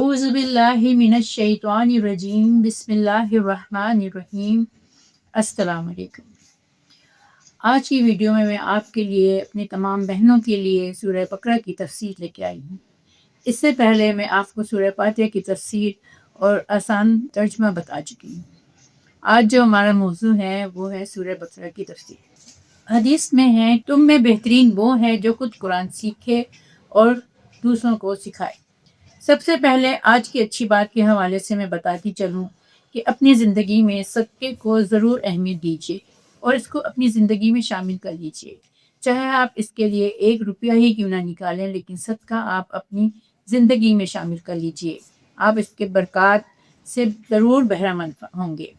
اعوذ باللہ من الشیطان الرجیم بسم اللہ الرحمن الرحیم۔ السلام علیکم۔ آج کی ویڈیو میں آپ کے لیے اپنی تمام بہنوں کے لیے سورہ بقرہ کی تفسیر لے کے آئی ہوں۔ اس سے پہلے میں آپ کو سورہ فاتحہ کی تفسیر اور آسان ترجمہ بتا چکی ہوں۔ آج جو ہمارا موضوع ہے وہ ہے سورہ بقرہ کی تفسیر۔ حدیث میں ہے، تم میں بہترین وہ ہے جو خود قرآن سیکھے اور دوسروں کو سکھائے۔ سب سے پہلے آج کی اچھی بات کے حوالے سے میں بتاتی چلوں کہ اپنی زندگی میں صدقے کو ضرور اہمیت دیجیے اور اس کو اپنی زندگی میں شامل کر لیجیے۔ چاہے آپ اس کے لیے 1 روپیہ ہی کیوں نہ نکالیں، لیکن صدقہ آپ اپنی زندگی میں شامل کر لیجیے۔ آپ اس کے برکات سے ضرور بہرہ مند ہوں گے۔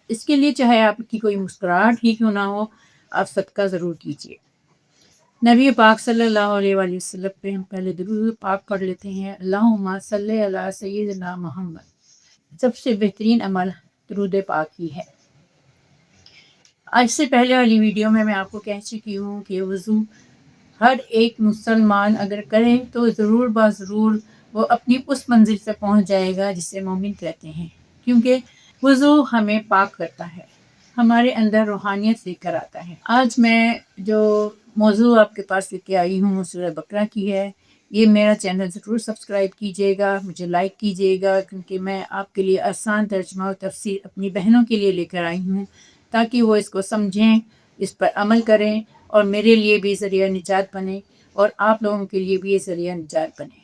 اس کے لیے چاہے آپ کی کوئی مسکراہٹ ہی کیوں نہ ہو، آپ صدقہ ضرور کیجیے۔ نبی پاک صلی اللہ علیہ وآلہ وسلم پہ ہم پہلے درود پاک پڑھ لیتے ہیں۔ اللہم صلی علی سیدنا محمد۔ سب سے بہترین عمل درود پاک ہی ہے۔ آج سے پہلے والی ویڈیو میں آپ کو کہہ چکی ہوں کہ وضو ہر ایک مسلمان اگر کرے تو ضرور بضرور وہ اپنی اس منزل سے پہنچ جائے گا جسے مومن کہتے ہیں، کیونکہ وضو ہمیں پاک کرتا ہے، ہمارے اندر روحانیت لے کر آتا ہے۔ آج میں جو موضوع آپ کے پاس لے کے آئی ہوں سورہ بقرہ کی ہے۔ یہ میرا چینل ضرور سبسکرائب کیجیے گا، مجھے لائک کیجیے گا، کیونکہ میں آپ کے لیے آسان ترجمہ اور تفسیر اپنی بہنوں کے لیے لے کر آئی ہوں، تاکہ وہ اس کو سمجھیں، اس پر عمل کریں اور میرے لیے بھی ذریعہ نجات بنے اور آپ لوگوں کے لیے بھی یہ ذریعہ نجات بنے۔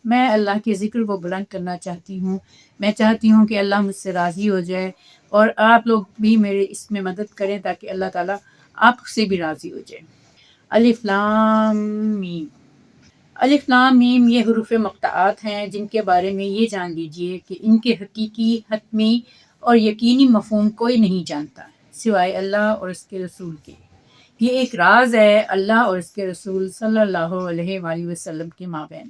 میں اللہ کے ذکر کو بلند کرنا چاہتی ہوں۔ میں چاہتی ہوں کہ اللہ مجھ سے راضی ہو جائے اور آپ لوگ بھی میرے اس میں مدد کریں تاکہ اللہ تعالیٰ آپ سے بھی راضی ہو جائے۔ الف لام میم۔ الف لام میم یہ حروف مقطعات ہیں جن کے بارے میں یہ جان لیجئے کہ ان کے حقیقی، حتمی اور یقینی مفہوم کوئی نہیں جانتا سوائے اللہ اور اس کے رسول کے۔ یہ ایک راز ہے اللہ اور اس کے رسول صلی اللہ علیہ وآلہ وسلم کے مابین۔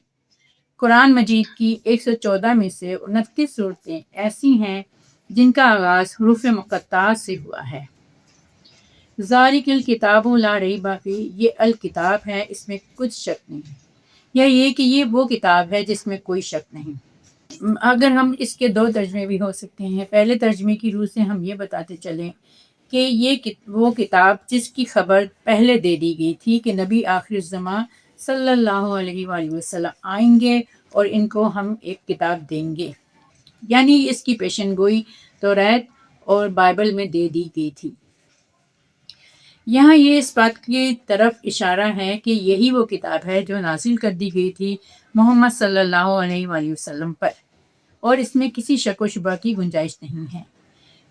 قرآن مجید کی 114 میں سے 29 صورتیں ایسی ہیں جن کا آغاز حروف مقطعات سے ہوا ہے۔ ذالک الکتاب لا ریب فیہ، یہ الکتاب ہے، اس میں کچھ شک نہیں، یا یہ کہ یہ وہ کتاب ہے جس میں کوئی شک نہیں۔ اگر ہم اس کے 2 ترجمے بھی ہو سکتے ہیں۔ پہلے ترجمے کی روح سے ہم یہ بتاتے چلیں کہ یہ وہ کتاب جس کی خبر پہلے دے دی گئی تھی کہ نبی آخر الزماں صلی اللہ علیہ وآلہ وسلم آئیں گے اور ان کو ہم ایک کتاب دیں گے، یعنی اس کی پیشن گوئی توریت اور بائبل میں دے دی گئی تھی۔ یہاں یہ اس بات کی طرف اشارہ ہے کہ یہی وہ کتاب ہے جو نازل کر دی گئی تھی محمد صلی اللہ علیہ وآلہ وسلم پر، اور اس میں کسی شک و شبہ کی گنجائش نہیں ہے۔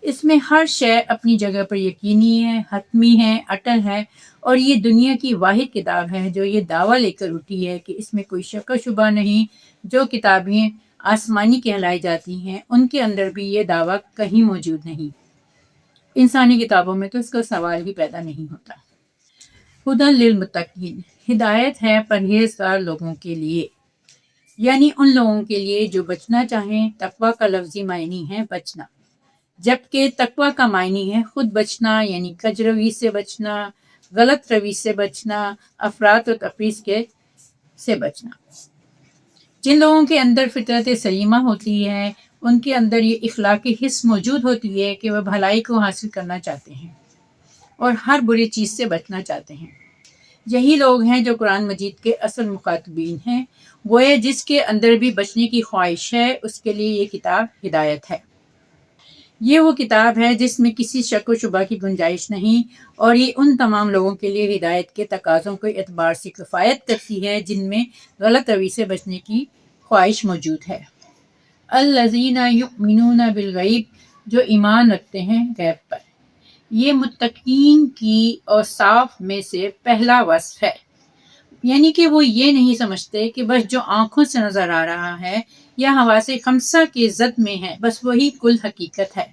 اس میں ہر شے اپنی جگہ پر یقینی ہے، حتمی ہے، اٹل ہے، اور یہ دنیا کی واحد کتاب ہے جو یہ دعویٰ لے کر اٹھی ہے کہ اس میں کوئی شک و شبہ نہیں۔ جو کتابیں آسمانی کہلائی جاتی ہیں ان کے اندر بھی یہ دعویٰ کہیں موجود نہیں۔ انسانی کتابوں میں تو اس کا سوال ہی پیدا نہیں ہوتا۔ ہدی للمتقین، ہدایت ہے پرہیزگار لوگوں کے لیے، یعنی ان لوگوں کے لیے جو بچنا چاہیں۔ تقویٰ کا لفظی معنی ہے بچنا، جبکہ تقویٰ کا معنی ہے خود بچنا، یعنی کج روی سے بچنا، غلط روی سے بچنا، افراط و تفریط سے بچنا۔ جن لوگوں کے اندر فطرت سلیمہ ہوتی ہے ان کے اندر یہ اخلاقی حس موجود ہوتی ہے کہ وہ بھلائی کو حاصل کرنا چاہتے ہیں اور ہر بری چیز سے بچنا چاہتے ہیں۔ یہی لوگ ہیں جو قرآن مجید کے اصل مخاطبین ہیں۔ گویا جس کے اندر بھی بچنے کی خواہش ہے اس کے لیے یہ کتاب ہدایت ہے۔ یہ وہ کتاب ہے جس میں کسی شک و شبہ کی گنجائش نہیں، اور یہ ان تمام لوگوں کے لیے ہدایت کے تقاضوں کے اعتبار سے کفایت کرتی ہے جن میں غلط روی سے بچنے کی خواہش موجود ہے۔ الذین یؤمنون بالغیب، جو ایمان رکھتے ہیں غیب پر۔ یہ متقین کی اوصاف میں سے پہلا وصف ہے، یعنی کہ وہ یہ نہیں سمجھتے کہ بس جو آنکھوں سے نظر آ رہا ہے یا حواس خمسہ کے ضد میں ہے بس وہی کل حقیقت ہے۔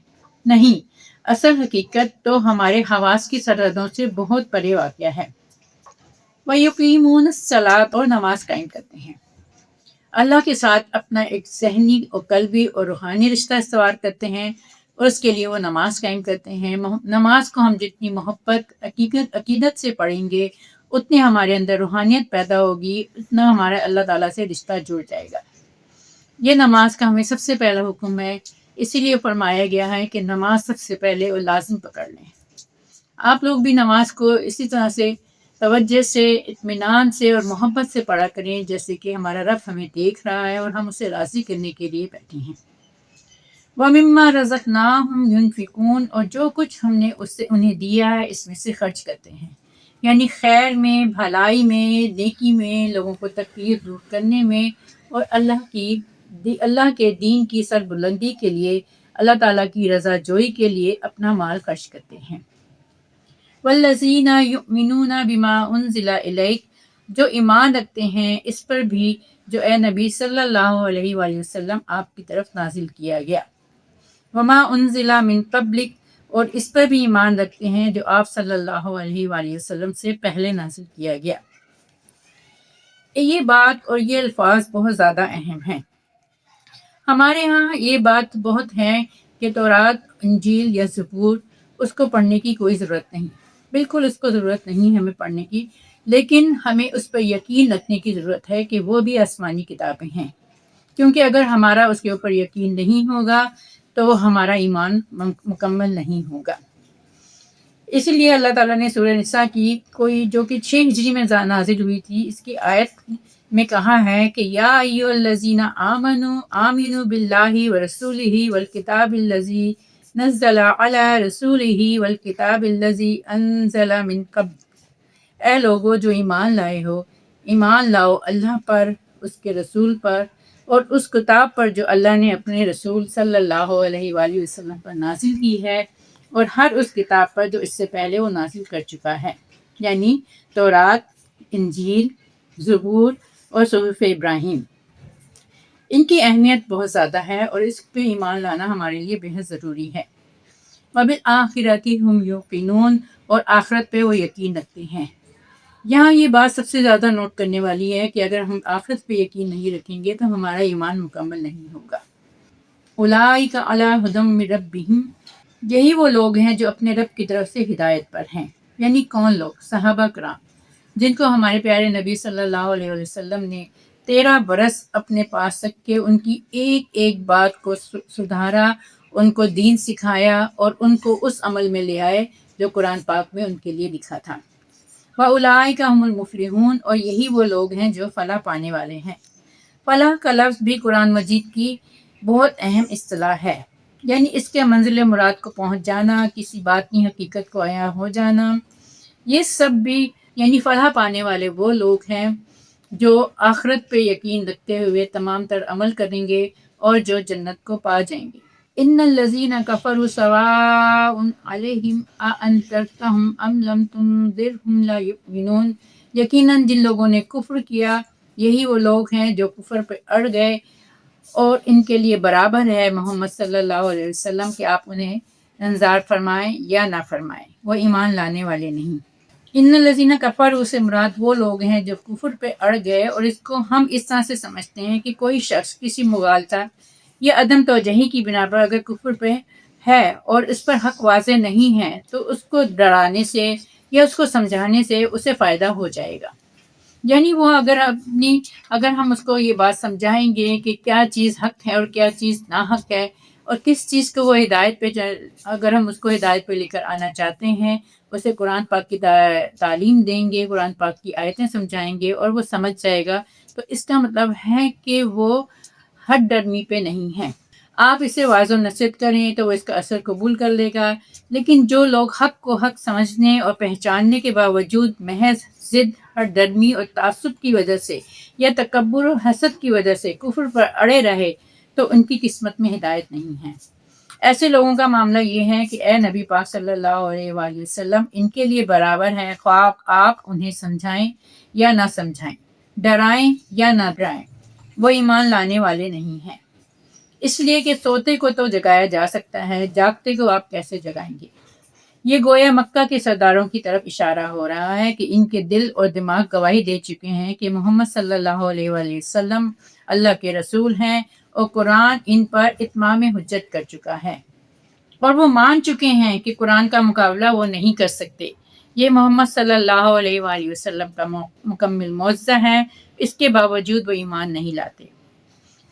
نہیں، اصل حقیقت تو ہمارے حواس کی سرحدوں سے بہت پرے واقع ہے۔ وَيُقِيمُونَ الصَّلَاةَ، اور نماز قائم کرتے ہیں۔ اللہ کے ساتھ اپنا ایک ذہنی اور قلبی اور روحانی رشتہ استوار کرتے ہیں، اور اس کے لیے وہ نماز قائم کرتے ہیں۔ نماز کو ہم جتنی محبت عقیدت سے پڑھیں گے اتنی ہمارے اندر روحانیت پیدا ہوگی، اتنا ہمارا اللہ تعالیٰ سے رشتہ جڑ جائے گا۔ یہ نماز کا ہمیں سب سے پہلا حکم ہے، اسی لیے فرمایا گیا ہے کہ نماز سب سے پہلے اور لازم پکڑ لیں۔ آپ لوگ بھی نماز کو اسی طرح سے توجہ سے، اطمینان سے اور محبت سے پڑھا کریں جیسے کہ ہمارا رب ہمیں دیکھ رہا ہے اور ہم اسے راضی کرنے کے لیے بیٹھے ہیں۔ وَمِمَّا رَزَقْنَاهُمْ يُنْفِقُونَ، اور جو کچھ ہم نے اس سے انہیں دیا ہے اس میں سے خرچ کرتے ہیں، یعنی خیر میں، بھلائی میں، نیکی میں، لوگوں کو تکلیف دور کرنے میں، اور اللہ کے دین کی سربلندی کے لیے، اللہ تعالیٰ کی رضا جوئی کے لیے اپنا مال خرچ کرتے ہیں۔ وَالَّذِينَ يُؤْمِنُونَ بِمَا أُنزِلَ إِلَيْكَ، جو ایمان رکھتے ہیں اس پر بھی جو اے نبی صلی اللہ علیہ وآلہ وسلم آپ کی طرف نازل کیا گیا۔ وَمَا أُنزِلَ مِن قَبْلِكَ، اور اس پر بھی ایمان رکھتے ہیں جو آپ صلی اللہ علیہ وآلہ وسلم سے پہلے نازل کیا گیا۔ یہ بات اور یہ الفاظ بہت زیادہ اہم ہیں۔ ہمارے ہاں یہ بات بہت ہے کہ تورات، انجیل یا زبور اس کو پڑھنے کی کوئی ضرورت نہیں، بالکل اس کو ضرورت نہیں ہمیں پڑھنے کی، لیکن ہمیں اس پر یقین رکھنے کی ضرورت ہے کہ وہ بھی آسمانی کتابیں ہیں، کیونکہ اگر ہمارا اس کے اوپر یقین نہیں ہوگا تو ہمارا ایمان مکمل نہیں ہوگا۔ اسی لیے اللہ تعالیٰ نے سورہ نساء کی کوئی جو کہ 6 ہجری میں نازل ہوئی تھی، اس کی آیت میں کہا ہے کہ یا ایھا الذین آمنوا باللہ ورسولہ والکتاب الذی نزل علی رسولہ والکتاب الذی انزل من قبل، اے لوگو جو ایمان لائے ہو، ایمان لاؤ اللہ پر، اس کے رسول پر، اور اس کتاب پر جو اللہ نے اپنے رسول صلی اللہ علیہ وآلہ وسلم پر نازل کی ہے، اور ہر اس کتاب پر جو اس سے پہلے وہ نازل کر چکا ہے، یعنی تورات، انجیل، زبور اور صحف ابراہیم۔ ان کی اہمیت بہت زیادہ ہے اور اس پہ ایمان لانا ہمارے لیے بہت ضروری ہے۔ وَبِالْآخِرَةِ هُمْ یوقنون، اور آخرت پہ وہ یقین رکھتے ہیں۔ یہاں یہ بات سب سے زیادہ نوٹ کرنے والی ہے کہ اگر ہم آخرت پہ یقین نہیں رکھیں گے تو ہمارا ایمان مکمل نہیں ہوگا۔ اولئک علی ھدی من ربہم، یہی وہ لوگ ہیں جو اپنے رب کی طرف سے ہدایت پر ہیں۔ یعنی کون لوگ؟ صحابہ کرام، جن کو ہمارے پیارے نبی صلی اللہ علیہ وسلم نے 13 برس اپنے پاس رکھ کے ان کی ایک ایک بات کو سدھارا، ان کو دین سکھایا اور ان کو اس عمل میں لے آئے جو قرآن پاک میں ان کے لیے لکھا تھا۔ وَأُولَٰئِکَ هُمُ الْمُفْلِحُونَ، اور یہی وہ لوگ ہیں جو فلاح پانے والے ہیں۔ فلاح کا لفظ بھی قرآن مجید کی بہت اہم اصطلاح ہے، یعنی اس کے منزل مراد کو پہنچ جانا، کسی بات کی حقیقت کو عیاں ہو جانا، یہ سب بھی یعنی فلاح پانے والے وہ لوگ ہیں جو آخرت پہ یقین رکھتے ہوئے تمام تر عمل کریں گے اور جو جنت کو پا جائیں گے۔ ان الذین کفروا سواء علیہم اانذرتہم ام لم تنذرہم لا یؤمنون، یقیناً جن لوگوں نے کفر کیا یہی وہ لوگ ہیں جو کفر پہ اڑ گئے، اور ان کے لیے برابر ہے محمد صلی اللہ علیہ وسلم کہ آپ انہیں انذار فرمائیں یا نہ فرمائیں، وہ ایمان لانے والے نہیں۔ ان الذین کفروا سے مراد وہ لوگ ہیں جو کفر پہ اڑ گئے، اور اس کو ہم اس طرح سے سمجھتے ہیں کہ کوئی شخص کسی مغالطہ یا عدم توجہی کی بنا پر اگر کفر پہ ہے اور اس پر حق واضح نہیں ہے تو اس کو ڈرانے سے یا اس کو سمجھانے سے اسے فائدہ ہو جائے گا۔ یعنی وہ اگر ہم اس کو یہ بات سمجھائیں گے کہ کیا چیز حق ہے اور کیا چیز ناحق ہے، اور کس چیز کو وہ ہدایت پہ اگر ہم اس کو ہدایت پہ لے کر آنا چاہتے ہیں، اسے قرآن پاک کی تعلیم دیں گے، قرآن پاک کی آیتیں سمجھائیں گے اور وہ سمجھ جائے گا، تو اس کا مطلب ہے کہ وہ ہٹ ڈرمی پہ نہیں ہے۔ آپ اسے واضح نصیحت کریں تو وہ اس کا اثر قبول کر لے گا، لیکن جو لوگ حق کو حق سمجھنے اور پہچاننے کے باوجود محض ضد، ہٹ درمی اور تعصب کی وجہ سے یا تکبر و حسد کی وجہ سے کفر پر اڑے رہے تو ان کی قسمت میں ہدایت نہیں ہے۔ ایسے لوگوں کا معاملہ یہ ہے کہ اے نبی پاک صلی اللہ علیہ وآلہ وسلم ان کے لیے برابر ہے، خواہ آپ انہیں سمجھائیں یا نہ سمجھائیں، ڈرائیں یا نہ ڈرائیں، وہ ایمان لانے والے نہیں ہیں۔ اس لیے کہ سوتے کو تو جگایا جا سکتا ہے، جاگتے کو آپ کیسے جگائیں گے؟ یہ گویا مکہ کے سرداروں کی طرف اشارہ ہو رہا ہے کہ ان کے دل اور دماغ گواہی دے چکے ہیں کہ محمد صلی اللہ علیہ وآلہ وسلم اللہ کے رسول ہیں، اور قرآن ان پر اتمام حجت کر چکا ہے، اور وہ مان چکے ہیں کہ قرآن کا مقابلہ وہ نہیں کر سکتے۔ یہ محمد صلی اللہ علیہ وآلہ وسلم کا مکمل معجزہ ہے، اس کے باوجود وہ ایمان نہیں لاتے۔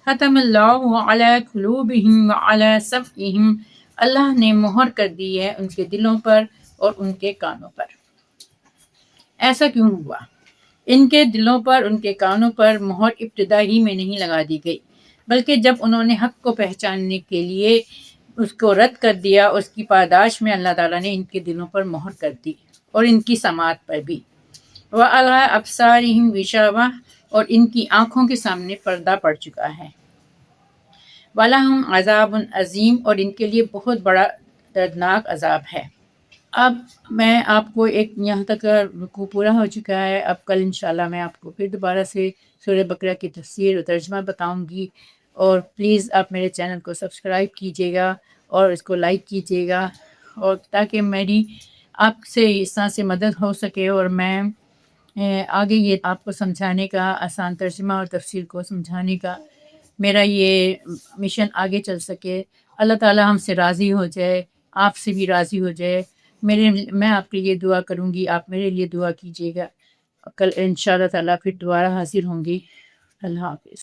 ختم اللہ علی قلوبہم وعلی سمعہم، اللہ نے مہر کر دی ہے ان کے دلوں پر اور ان کے کانوں پر۔ ایسا کیوں ہوا؟ ان کے دلوں پر، ان کے کانوں پر مہر ابتدا ہی میں نہیں لگا دی گئی، بلکہ جب انہوں نے حق کو پہچاننے کے لیے اس کو رد کر دیا، اس کی پاداش میں اللہ تعالیٰ نے ان کے دلوں پر مہر کر دی اور ان کی سماعت پر بھی۔ وَعَلَىٰ أَبْصَارِهِمْ غِشَاوَةٌ، اور ان کی آنکھوں کے سامنے پردہ پڑ چکا ہے۔ وَلَهُمْ عَذَابٌ عَظِيمٌ، اور ان کے لیے بہت بڑا دردناک عذاب ہے۔ اب میں آپ کو یہاں تک رکوع پورا ہو چکا ہے۔ اب کل انشاءاللہ میں آپ کو پھر دوبارہ سے سورہ بقرہ کی تفسیر اور ترجمہ بتاؤں گی، اور پلیز آپ میرے چینل کو سبسکرائب کیجیے گا اور اس کو لائک کیجیے گا، اور تاکہ میری آپ سے اس طرح سے مدد ہو سکے اور میں آگے یہ آپ کو سمجھانے کا، آسان ترجمہ اور تفسیر کو سمجھانے کا میرا یہ مشن آگے چل سکے۔ اللہ تعالی ہم سے راضی ہو جائے، آپ سے بھی راضی ہو جائے۔ میں آپ کے لیے دعا کروں گی، آپ میرے لیے دعا کیجیے گا۔ کل انشاءاللہ تعالی پھر دوبارہ حاضر ہوں گی۔ اللہ حافظ۔